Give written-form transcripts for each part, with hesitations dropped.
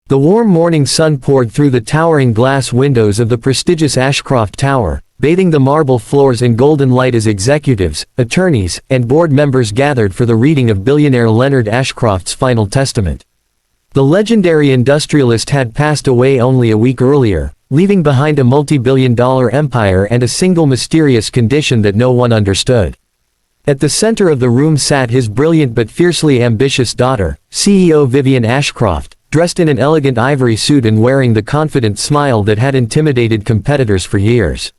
The warm morning sun poured through the towering glass windows of the prestigious Ashcroft Tower, bathing the marble floors in golden light as executives, attorneys, and board members gathered for the reading of billionaire Leonard Ashcroft's final testament. The legendary industrialist had passed away only a week earlier, leaving behind a multi-billion-dollar empire and a single mysterious condition that no one understood. At the center of the room sat his brilliant but fiercely ambitious daughter, CEO Vivian Ashcroft, dressed in an elegant ivory suit and wearing the confident smile that had intimidated competitors for years.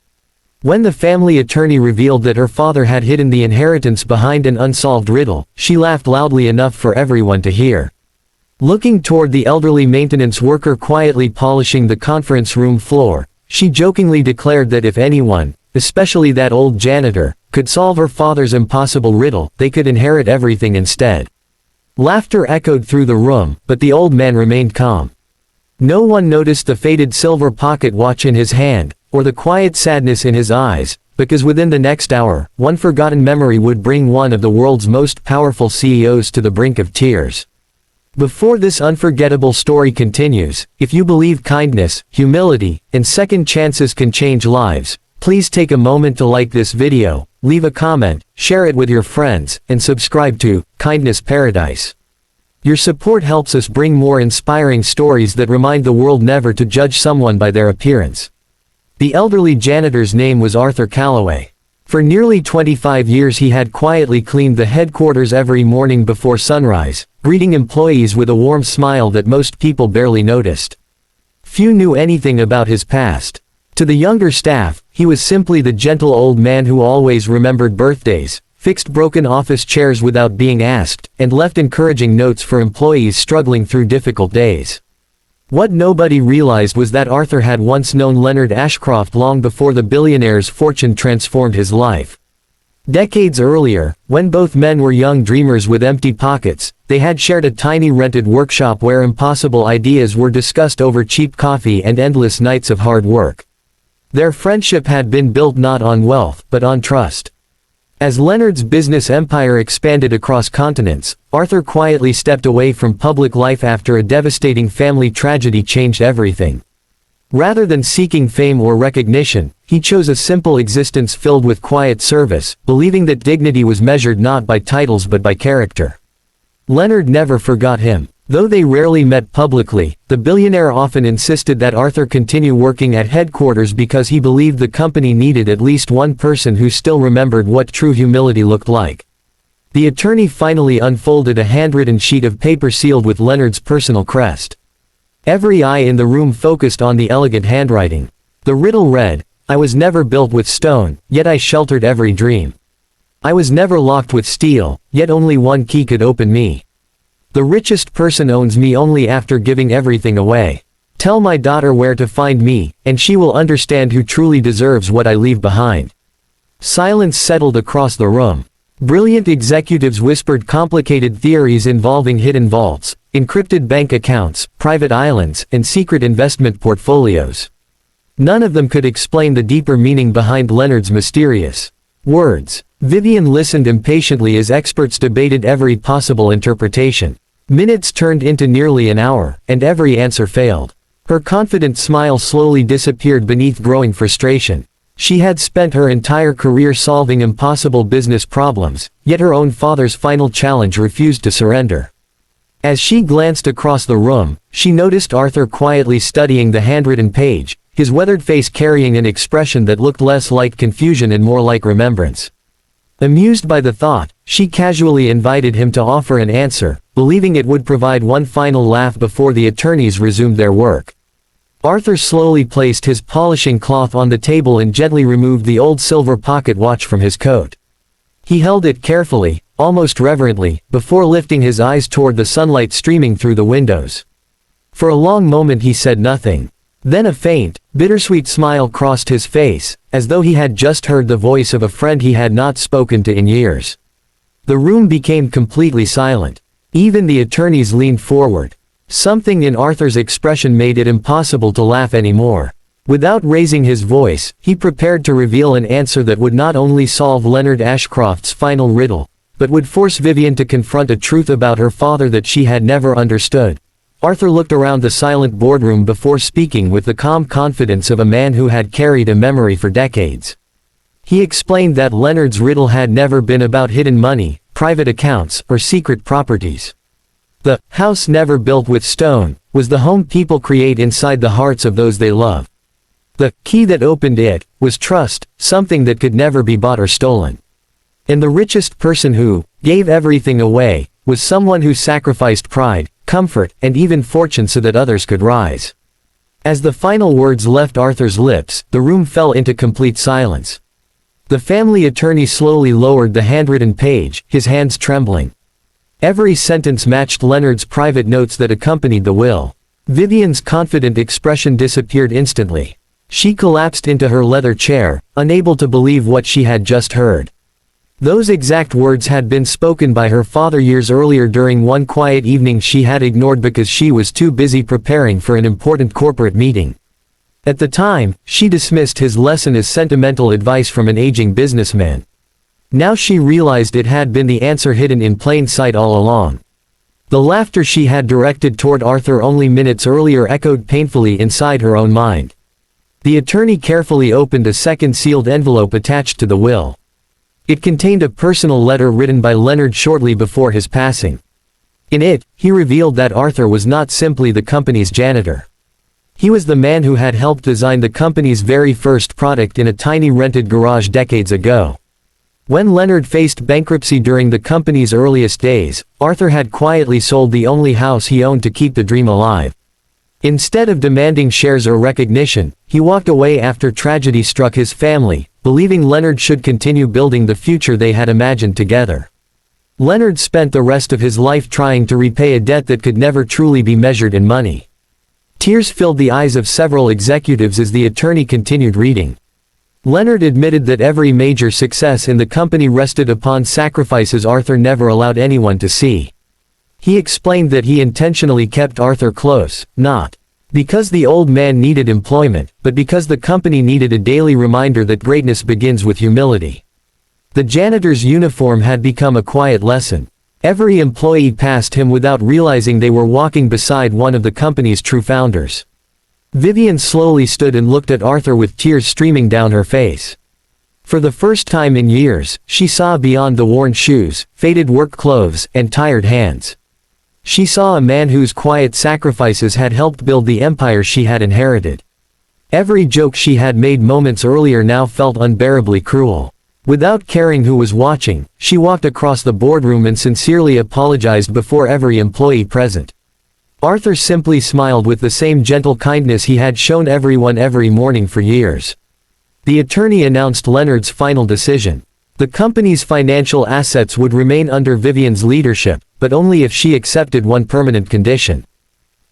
When the family attorney revealed that her father had hidden the inheritance behind an unsolved riddle, she laughed loudly enough for everyone to hear. Looking toward the elderly maintenance worker quietly polishing the conference room floor, she jokingly declared that if anyone, especially that old janitor, could solve her father's impossible riddle, they could inherit everything instead. Laughter echoed through the room, but the old man remained calm. No one noticed the faded silver pocket watch in his hand, or the quiet sadness in his eyes, because within the next hour, one forgotten memory would bring one of the world's most powerful CEOs to the brink of tears. Before this unforgettable story continues, if you believe kindness, humility, and second chances can change lives, please take a moment to like this video, leave a comment, share it with your friends, and subscribe to Kindness Paradise. Your support helps us bring more inspiring stories that remind the world never to judge someone by their appearance. The elderly janitor's name was Arthur Calloway. For nearly 25 years he had quietly cleaned the headquarters every morning before sunrise, greeting employees with a warm smile that most people barely noticed. Few knew anything about his past. To the younger staff, he was simply the gentle old man who always remembered birthdays, fixed broken office chairs without being asked, and left encouraging notes for employees struggling through difficult days. What nobody realized was that Arthur had once known Leonard Ashcroft long before the billionaire's fortune transformed his life. Decades earlier, when both men were young dreamers with empty pockets, they had shared a tiny rented workshop where impossible ideas were discussed over cheap coffee and endless nights of hard work. Their friendship had been built not on wealth, but on trust. As Leonard's business empire expanded across continents, Arthur quietly stepped away from public life after a devastating family tragedy changed everything. Rather than seeking fame or recognition, he chose a simple existence filled with quiet service, believing that dignity was measured not by titles but by character. Leonard never forgot him. Though they rarely met publicly, the billionaire often insisted that Arthur continue working at headquarters because he believed the company needed at least one person who still remembered what true humility looked like. The attorney finally unfolded a handwritten sheet of paper sealed with Leonard's personal crest. Every eye in the room focused on the elegant handwriting. The riddle read, "I was never built with stone, yet I sheltered every dream. I was never locked with steel, yet only one key could open me. The richest person owns me only after giving everything away. Tell my daughter where to find me, and she will understand who truly deserves what I leave behind." Silence settled across the room. Brilliant executives whispered complicated theories involving hidden vaults, encrypted bank accounts, private islands, and secret investment portfolios. None of them could explain the deeper meaning behind Leonard's mysterious words. Vivian listened impatiently as experts debated every possible interpretation. Minutes turned into nearly an hour, and every answer failed. Her confident smile slowly disappeared beneath growing frustration. She had spent her entire career solving impossible business problems, yet her own father's final challenge refused to surrender. As she glanced across the room, she noticed Arthur quietly studying the handwritten page, his weathered face carrying an expression that looked less like confusion and more like remembrance. Amused by the thought, she casually invited him to offer an answer, believing it would provide one final laugh before the attorneys resumed their work. Arthur slowly placed his polishing cloth on the table and gently removed the old silver pocket watch from his coat. He held it carefully, almost reverently, before lifting his eyes toward the sunlight streaming through the windows. For a long moment he said nothing. Then a faint, bittersweet smile crossed his face, as though he had just heard the voice of a friend he had not spoken to in years. The room became completely silent. Even the attorneys leaned forward. Something in Arthur's expression made it impossible to laugh anymore. Without raising his voice, he prepared to reveal an answer that would not only solve Leonard Ashcroft's final riddle, but would force Vivian to confront a truth about her father that she had never understood. Arthur looked around the silent boardroom before speaking with the calm confidence of a man who had carried a memory for decades. He explained that Leonard's riddle had never been about hidden money, private accounts, or secret properties. The house never built with stone was the home people create inside the hearts of those they love. The key that opened it was trust, something that could never be bought or stolen. And the richest person who gave everything away was someone who sacrificed pride, comfort, and even fortune so that others could rise. As the final words left Arthur's lips, the room fell into complete silence. The family attorney slowly lowered the handwritten page, his hands trembling. Every sentence matched Leonard's private notes that accompanied the will. Vivian's confident expression disappeared instantly. She collapsed into her leather chair, unable to believe what she had just heard. Those exact words had been spoken by her father years earlier during one quiet evening she had ignored because she was too busy preparing for an important corporate meeting. At the time, she dismissed his lesson as sentimental advice from an aging businessman. Now she realized it had been the answer hidden in plain sight all along. The laughter she had directed toward Arthur only minutes earlier echoed painfully inside her own mind. The attorney carefully opened a second sealed envelope attached to the will. It contained a personal letter written by Leonard shortly before his passing. In it, he revealed that Arthur was not simply the company's janitor. He was the man who had helped design the company's very first product in a tiny rented garage decades ago. When Leonard faced bankruptcy during the company's earliest days, Arthur had quietly sold the only house he owned to keep the dream alive. Instead of demanding shares or recognition, he walked away after tragedy struck his family, believing Leonard should continue building the future they had imagined together. Leonard spent the rest of his life trying to repay a debt that could never truly be measured in money. Tears filled the eyes of several executives as the attorney continued reading. Leonard admitted that every major success in the company rested upon sacrifices Arthur never allowed anyone to see. He explained that he intentionally kept Arthur close, not because the old man needed employment, but because the company needed a daily reminder that greatness begins with humility. The janitor's uniform had become a quiet lesson. Every employee passed him without realizing they were walking beside one of the company's true founders. Vivian slowly stood and looked at Arthur with tears streaming down her face. For the first time in years, she saw beyond the worn shoes, faded work clothes, and tired hands. She saw a man whose quiet sacrifices had helped build the empire she had inherited. Every joke she had made moments earlier now felt unbearably cruel. Without caring who was watching, she walked across the boardroom and sincerely apologized before every employee present. Arthur simply smiled with the same gentle kindness he had shown everyone every morning for years. The attorney announced Leonard's final decision. The company's financial assets would remain under Vivian's leadership, but only if she accepted one permanent condition.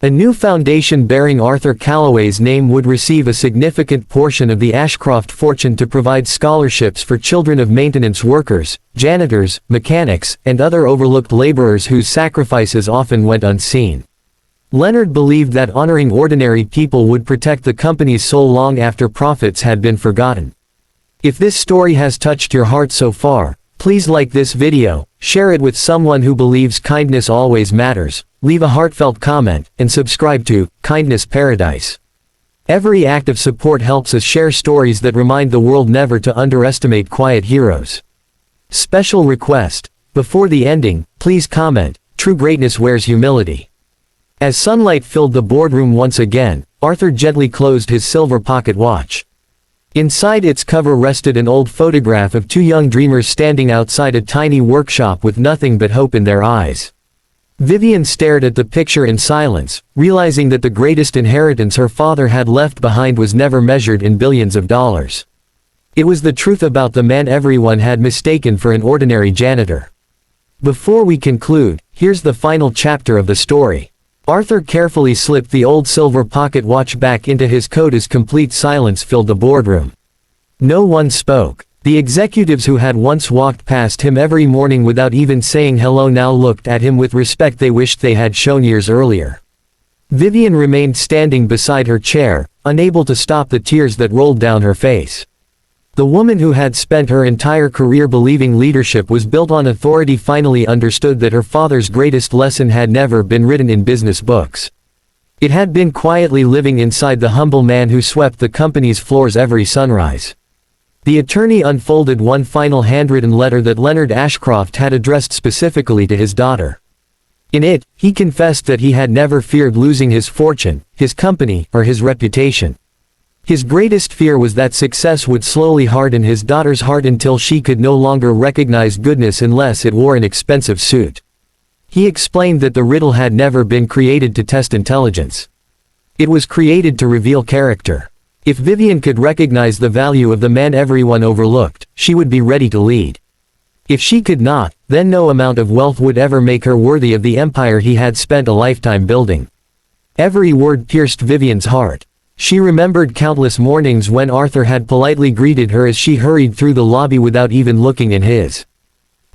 A new foundation bearing Arthur Calloway's name would receive a significant portion of the Ashcroft fortune to provide scholarships for children of maintenance workers, janitors, mechanics, and other overlooked laborers whose sacrifices often went unseen. Leonard believed that honoring ordinary people would protect the company's soul long after profits had been forgotten. If this story has touched your heart so far, please like this video, share it with someone who believes kindness always matters, leave a heartfelt comment, and subscribe to Kindness Paradise. Every act of support helps us share stories that remind the world never to underestimate quiet heroes. Special request: before the ending, please comment, "True greatness wears humility." As sunlight filled the boardroom once again, Arthur gently closed his silver pocket watch. Inside its cover rested an old photograph of two young dreamers standing outside a tiny workshop with nothing but hope in their eyes. Vivian stared at the picture in silence, realizing that the greatest inheritance her father had left behind was never measured in billions of dollars. It was the truth about the man everyone had mistaken for an ordinary janitor. Before we conclude, here's the final chapter of the story. Arthur carefully slipped the old silver pocket watch back into his coat as complete silence filled the boardroom. No one spoke. The executives who had once walked past him every morning without even saying hello now looked at him with respect they wished they had shown years earlier. Vivian remained standing beside her chair, unable to stop the tears that rolled down her face. The woman who had spent her entire career believing leadership was built on authority finally understood that her father's greatest lesson had never been written in business books. It had been quietly living inside the humble man who swept the company's floors every sunrise. The attorney unfolded one final handwritten letter that Leonard Ashcroft had addressed specifically to his daughter. In it, he confessed that he had never feared losing his fortune, his company, or his reputation. His greatest fear was that success would slowly harden his daughter's heart until she could no longer recognize goodness unless it wore an expensive suit. He explained that the riddle had never been created to test intelligence. It was created to reveal character. If Vivian could recognize the value of the man everyone overlooked, she would be ready to lead. If she could not, then no amount of wealth would ever make her worthy of the empire he had spent a lifetime building. Every word pierced Vivian's heart. She remembered countless mornings when Arthur had politely greeted her as she hurried through the lobby without even looking in his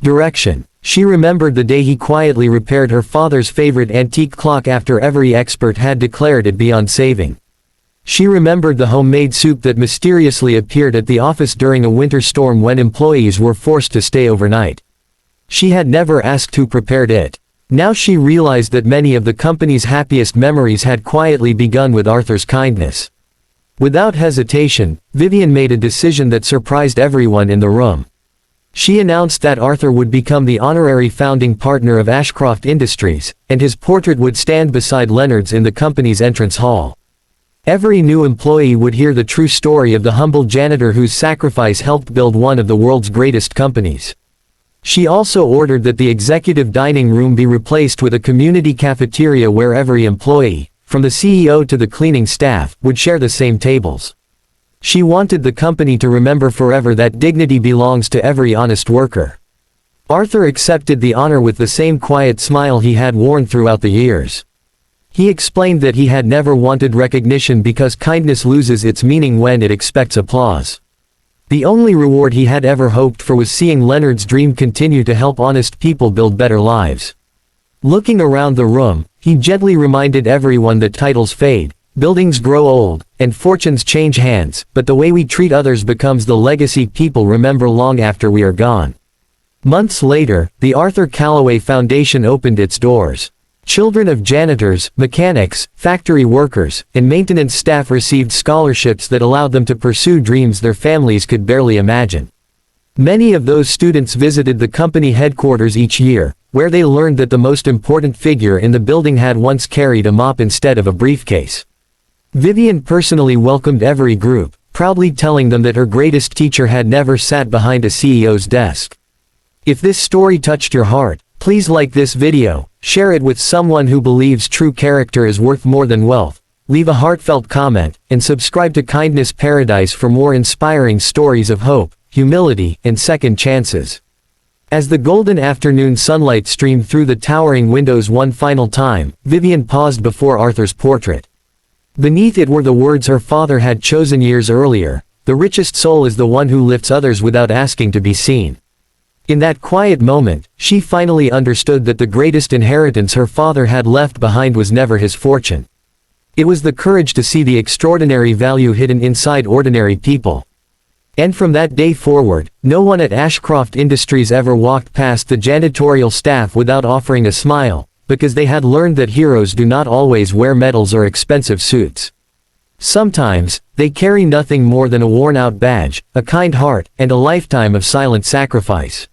direction. She remembered the day he quietly repaired her father's favorite antique clock after every expert had declared it beyond saving. She remembered the homemade soup that mysteriously appeared at the office during a winter storm when employees were forced to stay overnight. She had never asked who prepared it. Now she realized that many of the company's happiest memories had quietly begun with Arthur's kindness. Without hesitation, Vivian made a decision that surprised everyone in the room. She announced that Arthur would become the honorary founding partner of Ashcroft Industries, and his portrait would stand beside Leonard's in the company's entrance hall. Every new employee would hear the true story of the humble janitor whose sacrifice helped build one of the world's greatest companies. She also ordered that the executive dining room be replaced with a community cafeteria where every employee, from the CEO to the cleaning staff, would share the same tables. She wanted the company to remember forever that dignity belongs to every honest worker. Arthur accepted the honor with the same quiet smile he had worn throughout the years. He explained that he had never wanted recognition because kindness loses its meaning when it expects applause. The only reward he had ever hoped for was seeing Leonard's dream continue to help honest people build better lives. Looking around the room, he gently reminded everyone that titles fade, buildings grow old, and fortunes change hands, but the way we treat others becomes the legacy people remember long after we are gone. Months later, the Arthur Callaway Foundation opened its doors. Children of janitors, mechanics, factory workers, and maintenance staff received scholarships that allowed them to pursue dreams their families could barely imagine. Many of those students visited the company headquarters each year, where they learned that the most important figure in the building had once carried a mop instead of a briefcase. Vivian personally welcomed every group, proudly telling them that her greatest teacher had never sat behind a CEO's desk. If this story touched your heart, please like this video, share it with someone who believes true character is worth more than wealth, leave a heartfelt comment, and subscribe to Kindness Paradise for more inspiring stories of hope, humility, and second chances. As the golden afternoon sunlight streamed through the towering windows one final time, Vivian paused before Arthur's portrait. Beneath it were the words her father had chosen years earlier: "The richest soul is the one who lifts others without asking to be seen." In that quiet moment, she finally understood that the greatest inheritance her father had left behind was never his fortune. It was the courage to see the extraordinary value hidden inside ordinary people. And from that day forward, no one at Ashcroft Industries ever walked past the janitorial staff without offering a smile, because they had learned that heroes do not always wear medals or expensive suits. Sometimes, they carry nothing more than a worn-out badge, a kind heart, and a lifetime of silent sacrifice.